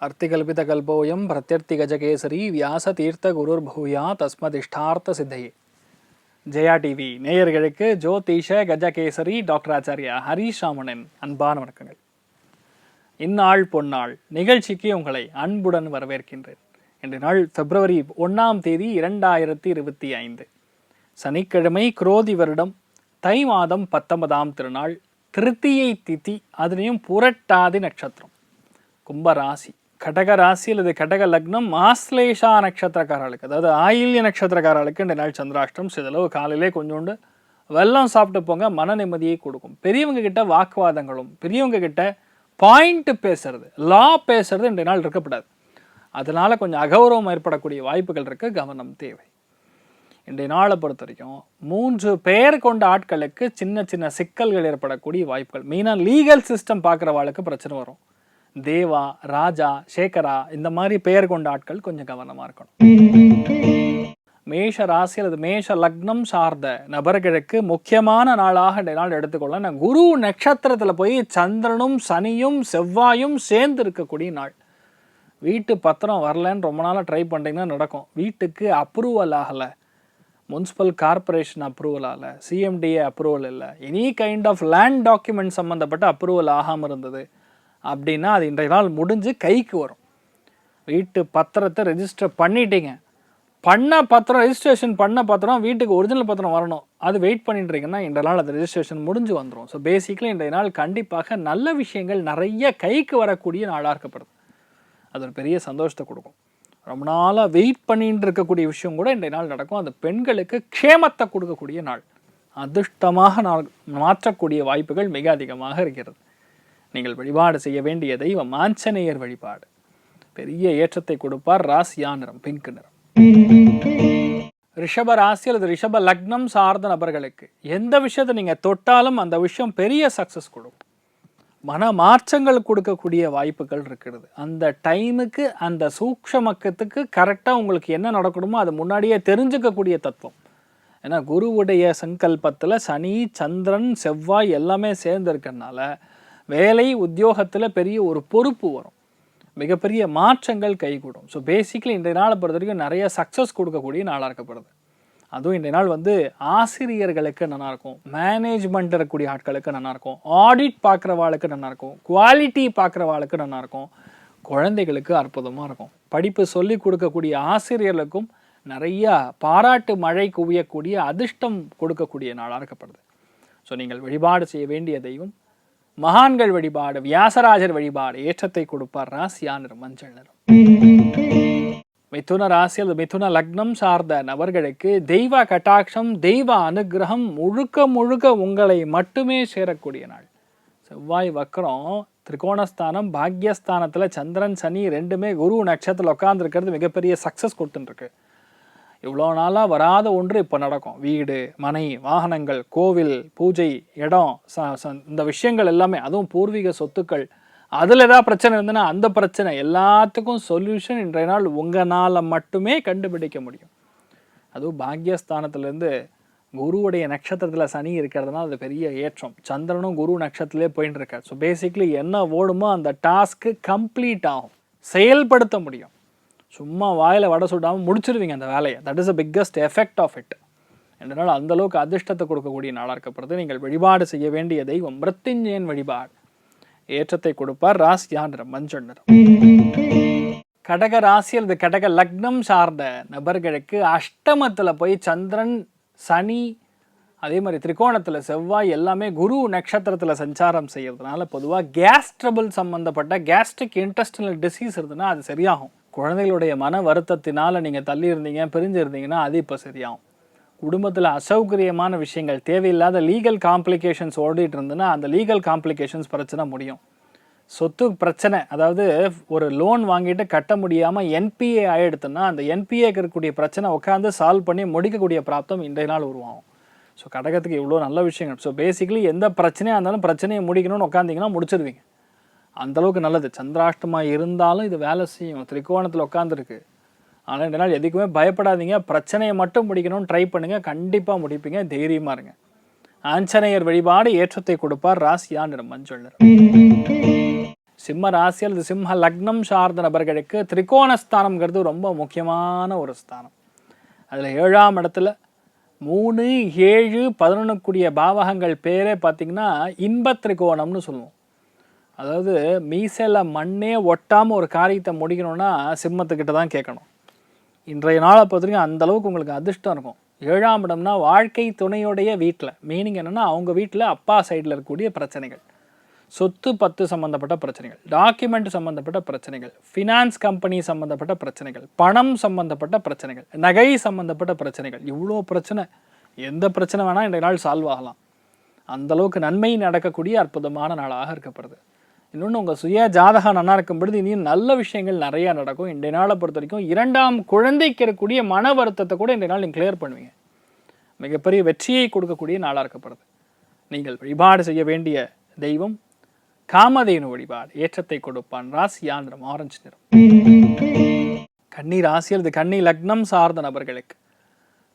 அர்த்திகல்பிதகல்போயம் பிரத்யர்த்திகஜகேசரி வியாசதீர்த்த குருர்பூயா தஸ்மதிஷ்டார்த்த சித்தையே. Jaya TV நேயர்களுக்கு ஜோதிஷ Gajakesari doctor Acharya Harish ராமனின் அன்பான வணக்கங்கள். இந்நாள் பொன்னாள் நிகழ்ச்சிக்கு உங்களை அன்புடன் வரவேற்கின்றேன். இன்று நாள் பிப்ரவரி 1 2025 சனிக்கிழமை, குரோதி வருடம் தை மாதம் 19ஆம் திருநாள், திருத்தியை திதி, அதுலேயும் புரட்டாதி நட்சத்திரம். கும்பராசி, கடக ராசி அல்லது கடக லக்னம், ஆஸ்லேஷா நட்சத்திரக்காரர்களுக்கு, அதாவது ஆயில்ய நட்சத்திரக்காரர்களுக்கு இந்த நாள் சந்திராஷ்டம். சிதளவு காலையிலே கொஞ்சோண்டு வெல்லம் சாப்பிட்டு போங்க, மன நிம்மதியை கொடுக்கும். பெரியவங்க கிட்ட வாக்குவாதங்களும், பெரியவங்க கிட்ட பாயிண்ட் பேசுறது, லா பேசுறது இந்த நாள் இருக்கப்படாது. அதனால கொஞ்சம் அகௌரவம் ஏற்படக்கூடிய வாய்ப்புகள் இருக்கு, கவனம் தேவை. இன்றைய நாளை பொறுத்த வரைக்கும் 3 பெயர் கொண்ட ஆட்களுக்கு சின்ன சின்ன சிக்கல்கள் ஏற்படக்கூடிய வாய்ப்புகள். மெயினாக லீகல் சிஸ்டம் பார்க்குறவாளுக்கு பிரச்சனை வரும். தேவா, ராஜா, சேகரா இந்த மாதிரி பெயர் கொண்ட ஆட்கள் கொஞ்சம் கவனமாக இருக்கணும். மேஷ ராசி அல்லது மேஷ லக்னம் சார்ந்த நபர்களுக்கு முக்கியமான நாளாக இந்த நாள் எடுத்துக்கொள்ள. நான் குரு நட்சத்திரத்தில் போய் சந்திரனும் சனியும் செவ்வாயும் சேர்ந்து இருக்கக்கூடிய நாள். வீட்டு பத்திரம் வரலன்னு ரொம்ப நாளாக ட்ரை பண்ணிட்டீங்கன்னா நடக்கும். வீட்டுக்கு அப்ரூவல் ஆகலை, முனிசிபல் கார்பரேஷன் அப்ரூவல் ஆகலை, சிஎம்டிஏ அப்ரூவல் இல்லை, any kind of land document சம்மந்தப்பட்ட அப்ரூவல் ஆகாமல் இருந்தது அப்படின்னா அது இன்றைய நாள் முடிஞ்சு கைக்கு வரும். வீட்டு பத்திரத்தை ரெஜிஸ்டர் பண்ணிட்டீங்க, பண்ண பத்திரம், ரெஜிஸ்ட்ரேஷன் பண்ண பத்திரம் வீட்டுக்கு ஒரிஜினல் பத்திரம் வரணும், அது வெயிட் பண்ணிட்டுருக்கீங்கன்னா இன்றைய நாள் அது ரெஜிஸ்ட்ரேஷன் முடிஞ்சு வந்துடும். ஸோ பேசிக்கலி இன்றைய நாள் கண்டிப்பாக நல்ல விஷயங்கள் நிறைய கைக்கு வரக்கூடிய நாளாக இருக்கப்படுது. அது ஒரு பெரிய சந்தோஷத்தை கொடுக்கும். ரொம்ப நாளாக வெயிட் பண்ணிட்டு இருக்கக்கூடிய விஷயம் கூட இன்றைய நாள் நடக்கும். அது பெண்களுக்கு க்ஷேமத்தை கொடுக்கக்கூடிய நாள், அதிர்ஷ்டமாக மாற்றக்கூடிய வாய்ப்புகள் மிக அதிகமாக இருக்கிறது. நீங்கள் வழிபாடு செய்ய வேண்டிய தெய்வம் ஆஞ்சநேயர் வழிபாடு. பெரிய ஏற்றத்தை கொடுப்பார். ராசியா நிறம் பிங்க் நிறம். ரிஷப ராசி அல்லது ரிஷப லக்னம் சார்ந்த நபர்களுக்கு எந்த விஷயத்தை நீங்கள் தொட்டாலும் அந்த விஷயம் பெரிய சக்ஸஸ் கொடுக்கும். மன மாற்றங்கள் கொடுக்கக்கூடிய வாய்ப்புகள் இருக்கிறது. அந்த டைமுக்கு, அந்த சூக்ஷமக்கத்துக்கு கரெக்டாக உங்களுக்கு என்ன நடக்கணுமோ அது முன்னாடியே தெரிஞ்சுக்கக்கூடிய தத்துவம். ஏன்னா குருவுடைய சங்கல்பத்தில் சனி, சந்திரன், செவ்வாய் எல்லாமே சேர்ந்து இருக்கிறதுனால வேலை உத்தியோகத்தில் பெரிய ஒரு பொறுப்பு வரும், மிகப்பெரிய மாற்றங்கள் கைகூடும். ஸோ பேசிக்கலி இன்றைய நாளை பொறுத்த வரைக்கும் நிறைய சக்ஸஸ் கொடுக்கக்கூடிய நாளாக இருக்கப்படுது. அதுவும் இன்றைய நாள் ஆசிரியர்களுக்கு நல்லாயிருக்கும், மேனேஜ்மெண்ட் இருக்கக்கூடிய ஆட்களுக்கு நல்லாயிருக்கும், ஆடிட் பார்க்குறவாளுக்கு நல்லாயிருக்கும், குவாலிட்டி பார்க்குறவாளுக்கு நல்லாயிருக்கும், குழந்தைகளுக்கு அற்புதமாக இருக்கும். படிப்பு சொல்லி கொடுக்கக்கூடிய ஆசிரியர்களுக்கும் நிறையா பாராட்டு மழை குவியக்கூடிய அதிர்ஷ்டம் கொடுக்கக்கூடிய நாளாக இருக்கப்படுது. ஸோ நீங்கள் வழிபாடு செய்ய வேண்டிய தெய்வம் மகான்கள் வழிபாடு, வியாசராஜர் வழிபாடு ஏற்றத்தை கொடுப்பார். ராசியா நிறம் மஞ்சள் நிறம். மிதுன ராசி அல்லது மிதுன லக்னம் சார்ந்த நபர்களுக்கு தெய்வ கட்டாட்சம், தெய்வ அனுகிரகம் முழுக்க உங்களை மட்டுமே சேரக்கூடிய நாள். செவ்வாய் வக்கரம், திரிகோணஸ்தானம், பாக்யஸ்தானத்தில் சந்திரன் சனி ரெண்டுமே குரு நட்சத்திரத்தில் உட்கார்ந்துருக்கிறது மிகப்பெரிய சக்ஸஸ் கொடுத்துட்டுருக்கு. இவ்வளோ நாளாக வராத ஒன்று இப்போ நடக்கும். வீடு, மனை, வாகனங்கள், கோவில், பூஜை, இடம், இந்த விஷயங்கள் எல்லாமே, அதுவும் பூர்வீக சொத்துக்கள், அதில் ஏதாவது பிரச்சனை இருந்ததுன்னா அந்த பிரச்சனை எல்லாத்துக்கும் சொல்யூஷன் இன்றைய நாள் உங்களால் மட்டுமே கண்டுபிடிக்க முடியும். அதுவும் பாக்யஸ்தானத்துலேருந்து குருவுடைய நட்சத்திரத்தில் சனி இருக்கிறதுனால அது பெரிய ஏற்றம். சந்திரனும் குரு நட்சத்திரத்திலே போயின்னு இருக்கார். ஸோ பேசிக்லி என்ன ஓடுமோ அந்த டாஸ்க்கு கம்ப்ளீட் ஆகும், செயல்படுத்த முடியும். சும்மா வாயில் வடை சுடாமல் முடிச்சிருவீங்க அந்த வேலையை. That is the biggest effect of it. என்றால் அந்தளவுக்கு அதிர்ஷ்டத்தை கொடுக்கக்கூடிய நாளாக இருக்கப்படுது. நீங்கள் வழிபாடு செய்ய வேண்டிய தெய்வம் மிருத்யுஞ்சயன் வழிபாடு ஏற்றத்தை கொடுப்பார். ராசியா நிறம் மஞ்சள் நிறம். கடக ராசி அல்லது கடக லக்னம் சார்ந்த நபர்களுக்கு அஷ்டமத்தில் போய் சந்திரன், சனி, அதே மாதிரி திரிகோணத்தில் செவ்வாய் எல்லாமே குரு நட்சத்திரத்தில் சஞ்சாரம் செய்யறதுனால பொதுவாக கேஸ் ட்ரபிள் சம்மந்தப்பட்ட கேஸ்ட்ரிக் இன்டெஸ்டினல் டிசீஸ் இருந்ததுன்னா அது சரியாகும். குழந்தைகளுடைய மன வருத்தத்தினால் நீங்கள் தள்ளி இருந்தீங்க, பிரிஞ்சு இருந்தீங்கன்னா அது இப்போ சரியாகும். குடும்பத்தில் அசௌகரியமான விஷயங்கள், தேவையில்லாத லீகல் காம்ப்ளிகேஷன்ஸ் ஓடிட்டு இருந்ததுன்னா அந்த லீகல் காம்ப்ளிகேஷன்ஸ் பிரச்சனை முடியும். சொத்து பிரச்சனை, அதாவது ஒரு லோன் வாங்கிட்டு கட்ட முடியாமல் என்பிஏ ஆகிடுதுன்னா அந்த என்பிஏக்கு இருக்கக்கூடிய பிரச்சனை உட்காந்து சால்வ் பண்ணி முடிக்கக்கூடிய பிராப்தம் இன்றைய நாள் உருவாகும். ஸோ கடகத்துக்கு இவ்வளோ நல்ல விஷயங்கள். ஸோ பேசிக்கலி எந்த பிரச்சனையாக இருந்தாலும் பிரச்சனையை முடிக்கணும்னு உட்காந்திங்கன்னா முடிச்சிருவீங்க, அந்தளவுக்கு நல்லது. சந்திராஷ்டமாக இருந்தாலும் இது வேலை செய்யும். திரிகோணத்தில் உட்காந்துருக்கு. ஆனால் இந்த நாள் எதுக்குமே பயப்படாதீங்க, பிரச்சனையை மட்டும் முடிக்கணும்னு ட்ரை பண்ணுங்கள், கண்டிப்பாக முடிப்பீங்க, தைரியமாக இருங்க. ஆஞ்சநேயர் வழிபாடு ஏற்றத்தை கொடுப்பார். ராசியா நிறம் மஞ்சள் நிறம். சிம்ம ராசி அல்லது சிம்ம லக்னம் சார்ந்த நபர்களுக்கு திரிகோணஸ்தானம்ங்கிறது ரொம்ப முக்கியமான ஒரு ஸ்தானம். அதில் 7ஆம் இடத்துல 3, 7, 11 கூடிய பாவகங்கள் பேரே பார்த்திங்கன்னா இன்ப திரிகோணம்னு சொல்லுவோம். அதாவது மீசையில் மண்ணே ஒட்டாமல் ஒரு காரியத்தை முடிக்கணும்னா சிம்மத்துக்கிட்ட தான் கேட்கணும். இன்றைய நாளை பொறுத்த வரைக்கும் அந்தளவுக்கு உங்களுக்கு அதிர்ஷ்டம் இருக்கும். 7ஆம் இடம்னா வாழ்க்கை துணையுடைய வீட்டில், மீனிங் என்னென்னா அவங்க வீட்டில் அப்பா சைடில் இருக்கக்கூடிய பிரச்சனைகள், சொத்து பத்து சம்மந்தப்பட்ட பிரச்சனைகள், டாக்குமெண்ட் சம்மந்தப்பட்ட பிரச்சனைகள், ஃபினான்ஸ் கம்பெனி சம்மந்தப்பட்ட பிரச்சனைகள், பணம் சம்மந்தப்பட்ட பிரச்சனைகள், நகை சம்மந்தப்பட்ட பிரச்சனைகள், இவ்வளோ பிரச்சனை, எந்த பிரச்சனை வேணால் இன்றைய நாள் சால்வ் ஆகலாம். அந்தளவுக்கு நன்மை நடக்கக்கூடிய அற்புதமான நாளாக இருக்கப்படுது. இன்னொன்று, உங்கள் சுய ஜாதகம் நல்லா இருக்கும் பொழுது இனியும் நல்ல விஷயங்கள் நிறையா நடக்கும். இன்றைய நாளை பொறுத்த வரைக்கும் 2ஆம் குழந்தைக்கு இருக்கக்கூடிய மன வருத்தத்தை கூட இன்றைய நாள் நீங்கள் கிளியர் பண்ணுவீங்க. மிகப்பெரிய வெற்றியை கொடுக்கக்கூடிய நாளாக இருக்கப்படுது. நீங்கள் வழிபாடு செய்ய வேண்டிய தெய்வம் காமதேனு வழிபாடு. ஏற்றத்தை கொடுப்பான். ராசி ஆந்திரம் ஆரஞ்சு நிறம். கன்னி ராசி அல்லது கன்னி லக்னம் சார்ந்த நபர்களுக்கு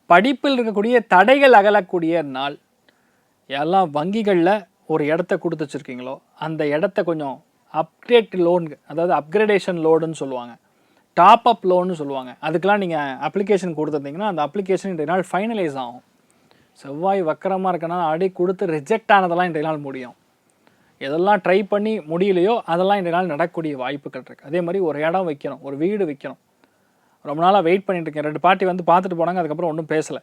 படிப்பில் இருக்கக்கூடிய தடைகள் அகலக்கூடிய நாள். எல்லாம் வங்கிகளில் ஒரு இடத்த கொடுத்து வச்சுருக்கீங்களோ அந்த இடத்த கொஞ்சம் அப்கிரேட் லோன், அதாவது அப்கிரேடேஷன் லோடுன்னு சொல்லுவாங்க, டாப் அப் லோன்னு சொல்லுவாங்க. அதுக்கெலாம் நீங்கள் அப்ளிகேஷன் கொடுத்துருந்தீங்கன்னா அந்த அப்ளிகேஷன் இன்றைய நாள் ஃபைனலைஸ் ஆகும். செவ்வாய் வக்கரமாக இருக்கனால ஆடி கொடுத்து ரிஜெக்ட் ஆனதெல்லாம் இன்றைய நாள் முடியும். எதெல்லாம் ட்ரை பண்ணி முடியலையோ அதெல்லாம் இன்றைய நாள் நடக்கக்கூடிய வாய்ப்புகள் இருக்குது. அதே மாதிரி ஒரு இடம் வைக்கணும், ஒரு வீடு வைக்கணும். ரொம்ப நாளாக வெயிட் பண்ணிட்டு இருக்கேன். 2 பார்ட்டி வந்து பார்த்துட்டு போனாங்க, அதுக்கப்புறம் ஒன்றும் பேசலை.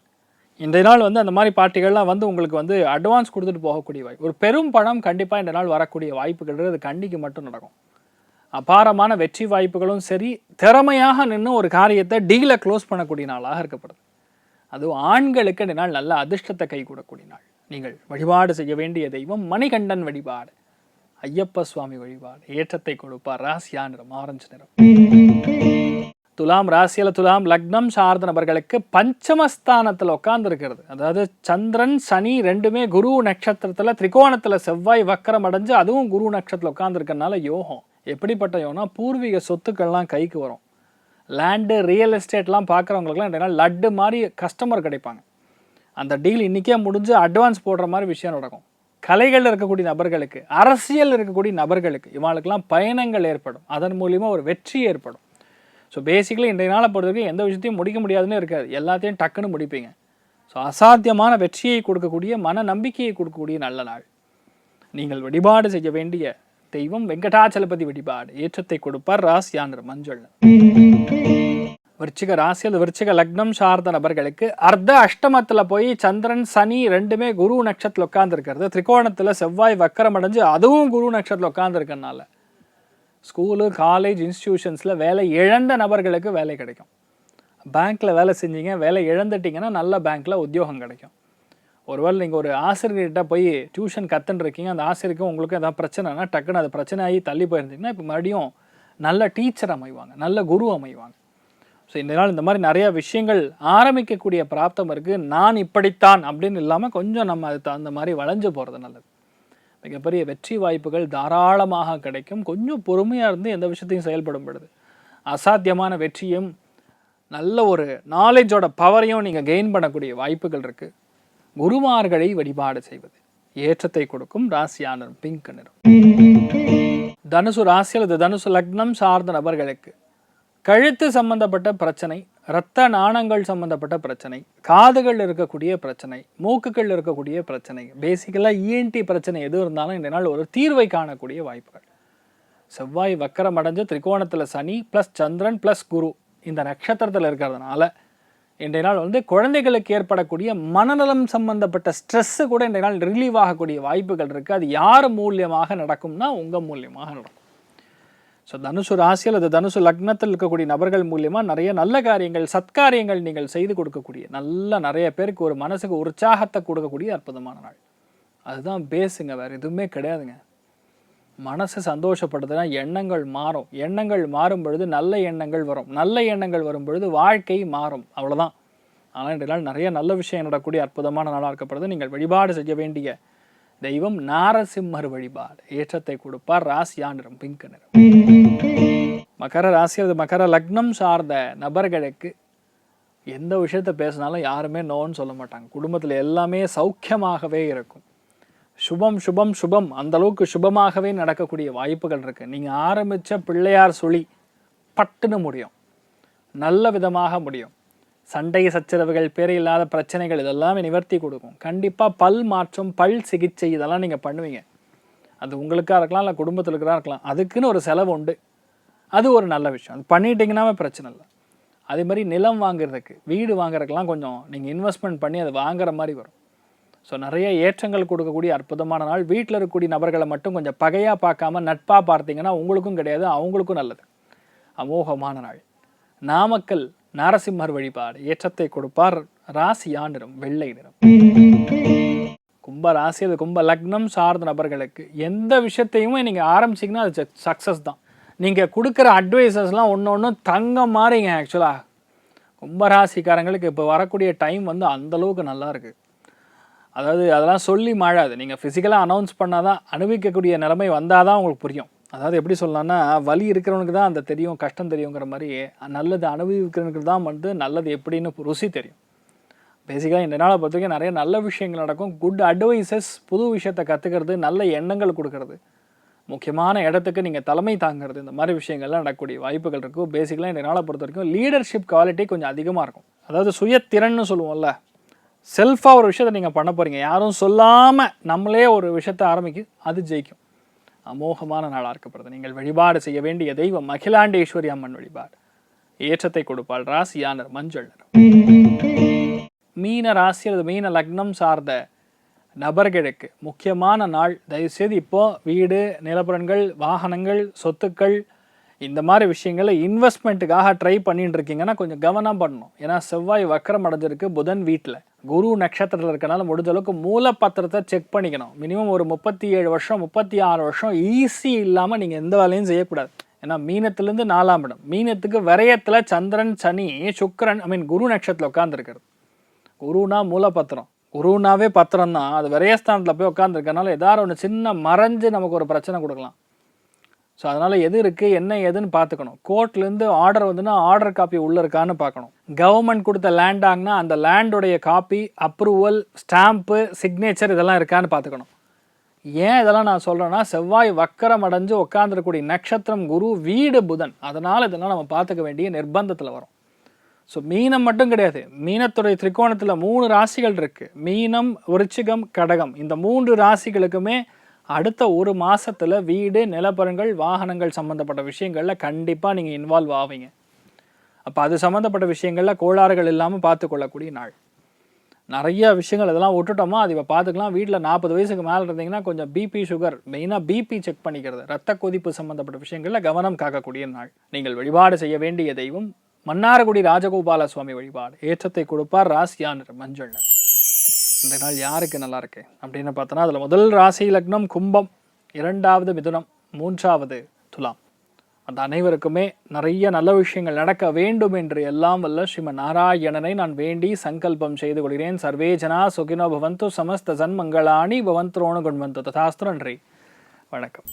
இன்றைய நாள் வந்து அந்த மாதிரி பார்ட்டிகள்லாம் வந்து உங்களுக்கு வந்து அட்வான்ஸ் கொடுத்துட்டு போகக்கூடிய வாய்ப்பு, ஒரு பெரும் பணம் கண்டிப்பாக இந்த நாள் வரக்கூடிய வாய்ப்புகள் அது கண்டிக்கு மட்டும் நடக்கும். அபாரமான வெற்றி வாய்ப்புகளும் சரி, திறமையாக நின்று ஒரு காரியத்தை டீலை க்ளோஸ் பண்ணக்கூடிய நாளாக இருக்கப்படுது. அதுவும் ஆண்களுக்கு இந்த நாள் நல்ல அதிர்ஷ்டத்தை கை கூடக்கூடிய நாள். நீங்கள் வழிபாடு செய்ய வேண்டிய தெய்வம் மணிகண்டன் வழிபாடு, ஐயப்ப சுவாமி வழிபாடு. ஏற்றத்தை கொடுப்பார். ராசியா நிறம் ஆரஞ்சு நிறம். துலாம் ராசியில் துலாம் லக்னம் சார்ந்த நபர்களுக்கு பஞ்சமஸ்தானத்தில் உட்கார்ந்துருக்கிறது. அதாவது சந்திரன் சனி ரெண்டுமே குரு நட்சத்திரத்தில் திரிகோணத்தில் செவ்வாய் வக்கரம் அடைஞ்சு அதுவும் குரு நட்சத்திரத்தில் உட்கார்ந்துருக்கனால யோகம். எப்படிப்பட்ட யோகம்னா பூர்வீக சொத்துக்கள்லாம் கைக்கு வரும். லேண்டு ரியல் எஸ்டேட்லாம் பார்க்குறவங்களுக்குலாம் என்னென்னா லட்டு மாதிரி கஸ்டமர் கிடைப்பாங்க. அந்த டீல் இன்றைக்கே முடிஞ்சு அட்வான்ஸ் போடுற மாதிரி விஷயம் நடக்கும். கலைகளில் இருக்கக்கூடிய நபர்களுக்கு, அரசியல் இருக்கக்கூடிய நபர்களுக்கு, இவங்களுக்கெல்லாம் பயணங்கள் ஏற்படும். அதன் மூலிமா ஒரு வெற்றி ஏற்படும். ஸோ பேசிக்கலி இன்றைய நாளை பொறுத்தவரைக்கும் எந்த விஷயத்தையும் முடிக்க முடியாதுன்னு இருக்காது, எல்லாத்தையும் டக்குன்னு முடிப்பீங்க. ஸோ அசாத்தியமான வெற்றியை கொடுக்கக்கூடிய, மன நம்பிக்கையை கொடுக்கக்கூடிய நல்ல நாள். நீங்கள் வழிபாடு செய்ய வேண்டிய தெய்வம் வெங்கடாச்சலபதி வழிபாடு. ஏற்றத்தை கொடுப்பார். ராசியா நிறம் மஞ்சள். விருச்சிக ராசி அல்லது விருச்சிக லக்னம் சார்ந்த நபர்களுக்கு அர்த்த அஷ்டமத்தில் போய் சந்திரன் சனி ரெண்டுமே குரு நட்சத்திரத்தில் உட்கார்ந்துருக்கிறது. திரிகோணத்தில் செவ்வாய் வக்கரம் அடைஞ்சு அதுவும் குரு நட்சத்திரத்தில் உட்கார்ந்துருக்கனால ஸ்கூலு காலேஜ் இன்ஸ்டிடியூஷன்ஸில் வேலை இழந்த நபர்களுக்கு வேலை கிடைக்கும். பேங்க்கில் வேலை செஞ்சீங்க, வேலை இழந்துட்டிங்கன்னா நல்ல பேங்க்கில் உத்தியோகம் கிடைக்கும். ஒருவேளை நீங்கள் ஒரு ஆசிரியர்கிட்ட போய் டியூஷன் கற்றுருக்கீங்க, அந்த ஆசிரியருக்கும் உங்களுக்கும் எதாவது பிரச்சனைனா டக்குன்னு அது பிரச்சனையாகி தள்ளி போயிருந்தீங்கன்னா இப்போ மறுபடியும் நல்ல டீச்சர் அமைவாங்க, நல்ல குரு அமைவாங்க. ஸோ இந்த நாள் இந்த மாதிரி நிறையா விஷயங்கள் ஆரம்பிக்கக்கூடிய பிராப்தம் இருக்குது. நான் இப்படித்தான் அப்படின்னு இல்லாமல் கொஞ்சம் நம்ம அது தகுந்த மாதிரி வளைஞ்சு போகிறது நல்லது. மிகப்பெரிய வெற்றி வாய்ப்புகள் தாராளமாக கிடைக்கும். கொஞ்சம் பொறுமையாக இருந்து எந்த விஷயத்தையும் செயல்படும் பொழுது அசாத்தியமான வெற்றியும் நல்ல ஒரு நாலேஜோட பவரையும் நீங்கள் கெயின் பண்ணக்கூடிய வாய்ப்புகள் இருக்குது. குருமார்களை வழிபாடு செய்வது ஏற்றத்தை கொடுக்கும். ராசியா நிறம் பிங்க் நிறம். தனுசு ராசி அல்லது தனுசு லக்னம் சார்ந்த நபர்களுக்கு கழுத்து சம்பந்தப்பட்ட பிரச்சனை, இரத்த நாணங்கள் சம்பந்தப்பட்ட பிரச்சனை, காதுகள் இருக்கக்கூடிய பிரச்சனை, மூக்குகள் இருக்கக்கூடிய பிரச்சனை, பேசிக்கலாக இஎன்டி பிரச்சனை எது இருந்தாலும் இந்த நாள் ஒரு தீர்வை காணக்கூடிய வாய்ப்புகள். செவ்வாய் வக்கரம் அடைஞ்ச திரிகோணத்தில் சனி ப்ளஸ் சந்திரன் ப்ளஸ் குரு இந்த நட்சத்திரத்தில் இருக்கிறதுனால இன்றைய நாள் வந்து குழந்தைகளுக்கு ஏற்படக்கூடிய மனநலம் சம்பந்தப்பட்ட ஸ்ட்ரெஸ்ஸு கூட இன்றைய நாள் ரிலீவ் ஆகக்கூடிய வாய்ப்புகள் இருக்குது. அது யார் மூலியமாக நடக்கும்னா உங்கள் மூலியமாக நடக்கும். ஸோ தனுசு ராசி அல்லது தனுசு லக்னத்தில் இருக்கக்கூடிய நபர்கள் மூலியமாக நிறைய நல்ல காரியங்கள், சத்காரியங்கள் நீங்கள் செய்து கொடுக்கக்கூடிய நிறைய பேருக்கு ஒரு மனசுக்கு உற்சாகத்தை கொடுக்கக்கூடிய அற்புதமான நாள். அதுதான் பேஸுங்க, வேறு எதுவுமே கிடையாதுங்க. மனசு சந்தோஷப்படுதுன்னா எண்ணங்கள் மாறும். எண்ணங்கள் மாறும் பொழுது நல்ல எண்ணங்கள் வரும். நல்ல எண்ணங்கள் வரும் பொழுது வாழ்க்கை மாறும். அவ்வளோதான். ஆனால் இன்றைய நாள் நிறைய நல்ல விஷயம் நடக்கக்கூடிய அற்புதமான நாளாக இருக்கப்படுது. நீங்கள் வழிபாடு செய்ய வேண்டிய தெய்வம் நாரசிம்மர் வழிபாடு. ஏற்றத்தை கொடுப்பார். ராசியா நிறம் பிங்க் நிறம். மகர ராசி அல்லது மகர லக்னம் சார்ந்த நபர்களுக்கு எந்த விஷயத்த பேசினாலும் யாருமே நோன்னு சொல்ல மாட்டாங்க. குடும்பத்தில் எல்லாமே சௌக்கியமாகவே இருக்கும். சுபம் சுபம் சுபம், அந்த அளவுக்கு சுபமாகவே நடக்கக்கூடிய வாய்ப்புகள் இருக்குது. நீங்கள் ஆரம்பித்த பிள்ளையார் சுழி பட்டுன்னு முடியும், நல்ல விதமாக முடியும். சண்டை சச்சரவுகள், பேரில்லாத பிரச்சனைகள் இதெல்லாமே நிவர்த்தி கொடுக்கும். கண்டிப்பாக பல் மாற்றம், பல் சிகிச்சை இதெல்லாம் நீங்கள் பண்ணுவீங்க. அது உங்களுக்காக இருக்கலாம், இல்லை குடும்பத்தில் இருக்கிறா இருக்கலாம். அதுக்குன்னு ஒரு செலவு உண்டு, அது ஒரு நல்ல விஷயம். அது பண்ணிட்டீங்கன்னாவே பிரச்சனை இல்லை. அதே மாதிரி நிலம் வாங்குறதுக்கு, வீடு வாங்குறதுக்கெல்லாம் கொஞ்சம் நீங்கள் இன்வெஸ்ட்மெண்ட் பண்ணி அதை வாங்குற மாதிரி வரும். ஸோ நிறைய ஏற்றங்கள் கொடுக்கக்கூடிய அற்புதமான நாள். வீட்டில் இருக்கக்கூடிய நபர்களை மட்டும் கொஞ்சம் பகையாக பார்க்காம நட்பாக பார்த்தீங்கன்னா உங்களுக்கும் கிடையாது, அவங்களுக்கும் நல்லது. அமோகமான நாள். நாமக்கல் நாரசிம்மர் வழிபாடு ஏற்றத்தை கொடுப்பார். ராசியா நிறம் வெள்ளை நிறம். கும்ப ராசி, அது கும்ப லக்னம் சார்ந்த நபர்களுக்கு எந்த விஷயத்தையுமே நீங்கள் ஆரம்பிச்சிங்கன்னா அது சக்ஸஸ் தான். நீங்கள் கொடுக்குற அட்வைசஸ்லாம் ஒன்று ஒன்றும் தங்கம் மாறிங்க. ஆக்சுவலாக கும்பராசிக்காரங்களுக்கு இப்போ வரக்கூடிய டைம் வந்து அந்தளவுக்கு நல்லா இருக்குது. அதாவது அதெல்லாம் சொல்லி மாழாது. நீங்கள் ஃபிசிக்கலாக அனௌன்ஸ் பண்ணால் தான், அனுபவிக்கக்கூடிய நிலைமை வந்தால் தான் உங்களுக்கு புரியும். அதாவது எப்படி சொல்லலாம்னா, வலி இருக்கிறவனுக்கு தான் அந்த தெரியும், கஷ்டம் தெரியுங்கிற மாதிரி நல்லது அனுபவிக்கிறவனுக்கு தான் வந்து நல்லது எப்படின்னு ருசி தெரியும். பேசிக்காக இந்த நாளை பொறுத்த வரைக்கும் நிறைய நல்ல விஷயங்கள் நடக்கும். குட் அட்வைசஸ், புது விஷயத்தை கற்றுக்கிறது, நல்ல எண்ணங்கள் கொடுக்கறது, முக்கியமான இடத்துக்கு நீங்கள் தலைமை தாங்கிறது, இந்த மாதிரி விஷயங்கள்லாம் நடக்கக்கூடிய வாய்ப்புகள் இருக்கும். பேசிக்கலாக இந்த நாளை பொறுத்த வரைக்கும் லீடர்ஷிப் குவாலிட்டி கொஞ்சம் அதிகமாக இருக்கும். அதாவது சுயத்திறன்னு சொல்லுவோம்ல, செல்ஃபாக ஒரு விஷயத்தை நீங்கள் பண்ண போகிறீங்க, யாரும் சொல்லாமல் நம்மளே ஒரு விஷயத்தை ஆரம்பிக்கும், அது ஜெயிக்கும். அமோகமான நாளாக இருக்கப்படுது. நீங்கள் வழிபாடு செய்ய வேண்டிய தெய்வம் அகிலாண்டேஸ்வரி அம்மன் வழிபாடு ஏற்றத்தை கொடுப்பாள். ராசியானர் மஞ்சள் நிறம். மீன ராசி அல்லது மீன லக்னம் சார்ந்த நபர்களுக்கு முக்கியமான நாள். தயவுசெய்து இப்போது வீடு, நிலப்புறன்கள், வாகனங்கள், சொத்துக்கள் இந்த மாதிரி விஷயங்களில் இன்வெஸ்ட்மெண்ட்டுக்காக ட்ரை பண்ணிட்டு இருக்கீங்கன்னா கொஞ்சம் கவனம் பண்ணணும். ஏன்னா செவ்வாய் வக்கரம் அடைஞ்சிருக்கு, புதன் வீட்டில், குரு நட்சத்திரத்தில் இருக்கனால முடிஞ்ச அளவுக்கு மூலப்பத்திரத்தை செக் பண்ணிக்கணும். மினிமம் ஒரு 37 வருஷம் 36 வருஷம் ஈஸி இல்லாமல் நீங்கள் எந்த வேலையும் செய்யக்கூடாது. ஏன்னா மீனத்துலேருந்து 4ஆம் இடம், மீனத்துக்கு விரயத்தில் சந்திரன், சனி, சுக்கிரன், குரு நட்சத்திரத்தில் உட்காந்துருக்கிறது. குருனா மூலப்பத்திரம், குருனாவே பத்திரம் தான். அது விரயஸ்தானத்தில் போய் உட்காந்துருக்கனால ஏதாவது ஒன்று சின்ன மறைஞ்சு நமக்கு ஒரு பிரச்சனை கொடுக்கலாம். ஸோ அதனால் எது இருக்குது என்ன ஏதுன்னு பார்த்துக்கணும். கோர்ட்லேருந்து ஆர்டர் வந்துன்னா ஆர்டர் காப்பி உள்ளே இருக்கான்னு பார்க்கணும். கவர்மெண்ட் கொடுத்த லேண்ட் ஆகுனா அந்த லேண்டுடைய காப்பி, அப்ரூவல், ஸ்டாம்ப்பு, சிக்னேச்சர் இதெல்லாம் இருக்கான்னு பார்த்துக்கணும். ஏன் இதெல்லாம் நான் சொல்கிறேன்னா, செவ்வாய் வக்கரம் அடைஞ்சு உட்காந்துருக்கூடிய நட்சத்திரம் குரு, வீடு புதன், அதனால் இதெல்லாம் நம்ம பார்த்துக்க வேண்டிய நிர்பந்தத்தில் வரும். ஸோ மீனம் மட்டும் கிடையாது, மீனத்துடைய திரிகோணத்தில் 3 ராசிகள் இருக்குது. மீனம், விருச்சிகம், கடகம். இந்த 3 ராசிகளுக்குமே அடுத்த ஒரு மாதத்தில் வீடு, நிலப்பரங்கள், வாகனங்கள் சம்மந்தப்பட்ட விஷயங்களில் கண்டிப்பாக நீங்கள் இன்வால்வ் ஆவீங்க. அப்போ அது சம்மந்தப்பட்ட விஷயங்களில் கோளாறுகள் இல்லாமல் பார்த்துக்கொள்ளக்கூடிய நாள். நிறைய விஷயங்கள் இதெல்லாம் விட்டுட்டோமா அது இப்போ பார்த்துக்கலாம். வீட்டில் 40 வயசுக்கு மேலே இருந்தீங்கன்னா கொஞ்சம் பிபி, சுகர், மெயினாக பிபி செக் பண்ணிக்கிறது, ரத்த கொதிப்பு சம்மந்தப்பட்ட விஷயங்களில் கவனம் காக்கக்கூடிய நாள். நீங்கள் வழிபாடு செய்ய வேண்டிய தெய்வம் மன்னார்குடி ராஜகோபால சுவாமி வழிபாடு ஏற்றத்தை கொடுப்பார். ராசியா நிறம் மஞ்சள் நிறம். இந்த நாள் யாருக்கு நல்லா இருக்கு அப்படின்னு பார்த்தோன்னா, அதில் முதல் ராசி லக்னம் கும்பம், 2வது மிதுனம், 3வது துலாம். அந்த அனைவருக்குமே நிறைய நல்ல விஷயங்கள் நடக்க வேண்டும் என்று எல்லாம் வல்ல ஸ்ரீமன் நாராயணனை நான் வேண்டி சங்கல்பம் செய்து கொள்கிறேன். சர்வே ஜனா சுகினோ பவந்து, சமஸ்த சன்மங்களாணி பவந்த்ரோணு குண்வந்து. ததாஸ்து. நன்றி, வணக்கம்.